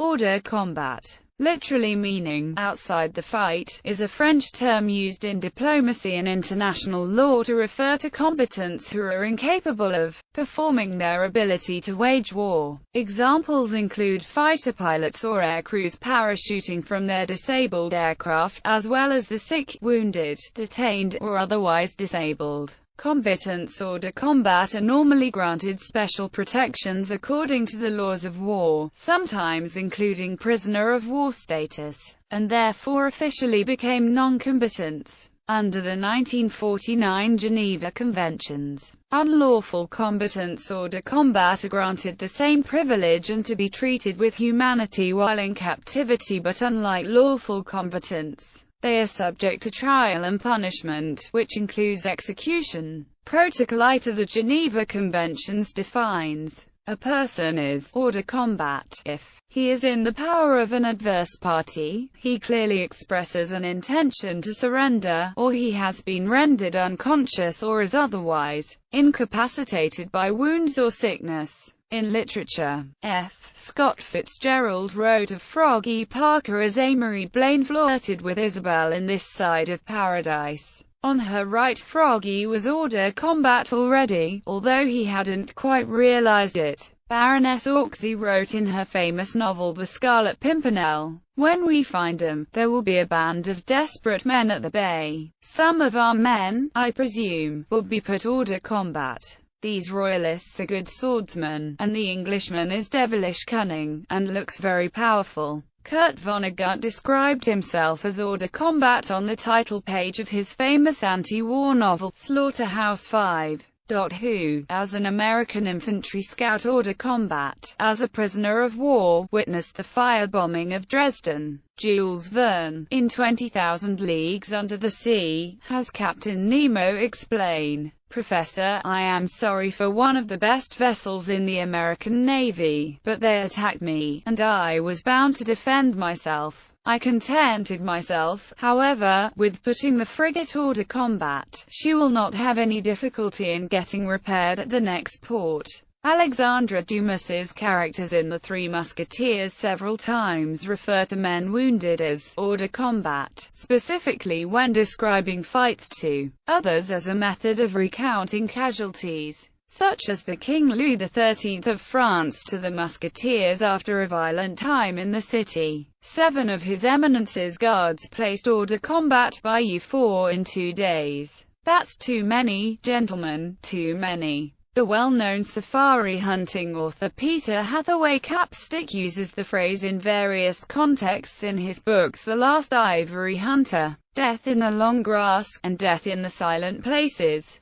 Hors de combat, literally meaning outside the fight, is a French term used in diplomacy and international law to refer to combatants who are incapable of performing their ability to wage war. Examples include fighter pilots or aircrews parachuting from their disabled aircraft, as well as the sick, wounded, detained, or otherwise disabled. Combatants hors de combat are normally granted special protections according to the laws of war, sometimes including prisoner of war status, and therefore officially became non-combatants. Under the 1949 Geneva Conventions, unlawful combatants hors de combat are granted the same privilege and to be treated with humanity while in captivity, but unlike lawful combatants, they are subject to trial and punishment, which includes execution. Protocol I to the Geneva Conventions defines a person is hors de combat if he is in the power of an adverse party, he clearly expresses an intention to surrender, or he has been rendered unconscious or is otherwise incapacitated by wounds or sickness. In literature, F. Scott Fitzgerald wrote of Froggy Parker as Amory Blaine flirted with Isabel in This Side of Paradise. On her right, Froggy was hors de combat already, although he hadn't quite realized it. Baroness Orczy wrote in her famous novel The Scarlet Pimpernel, "When we find 'em, there will be a band of desperate men at the bay. Some of our men, I presume, will be put hors de combat. These royalists are good swordsmen, and the Englishman is devilish cunning, and looks very powerful." Kurt Vonnegut described himself as hors de combat on the title page of his famous anti-war novel, Slaughterhouse-Five. Who, as an American infantry scout hors de combat, as a prisoner of war, witnessed the firebombing of Dresden. Jules Verne, in 20,000 Leagues Under the Sea, has Captain Nemo explain, "Professor, I am sorry for one of the best vessels in the American Navy, but they attacked me, and I was bound to defend myself. I contented myself, however, with putting the frigate hors de combat. She will not have any difficulty in getting repaired at the next port." Alexandre Dumas's characters in The Three Musketeers several times refer to men wounded as hors de combat, specifically when describing fights to others as a method of recounting casualties, such as the King Louis XIII of France to the Musketeers after a violent time in the city. 7 of His Eminence's guards placed hors de combat by U4 in 2 days. That's too many, gentlemen, too many. The well-known safari hunting author Peter Hathaway Capstick uses the phrase in various contexts in his books The Last Ivory Hunter, Death in the Long Grass, and Death in the Silent Places.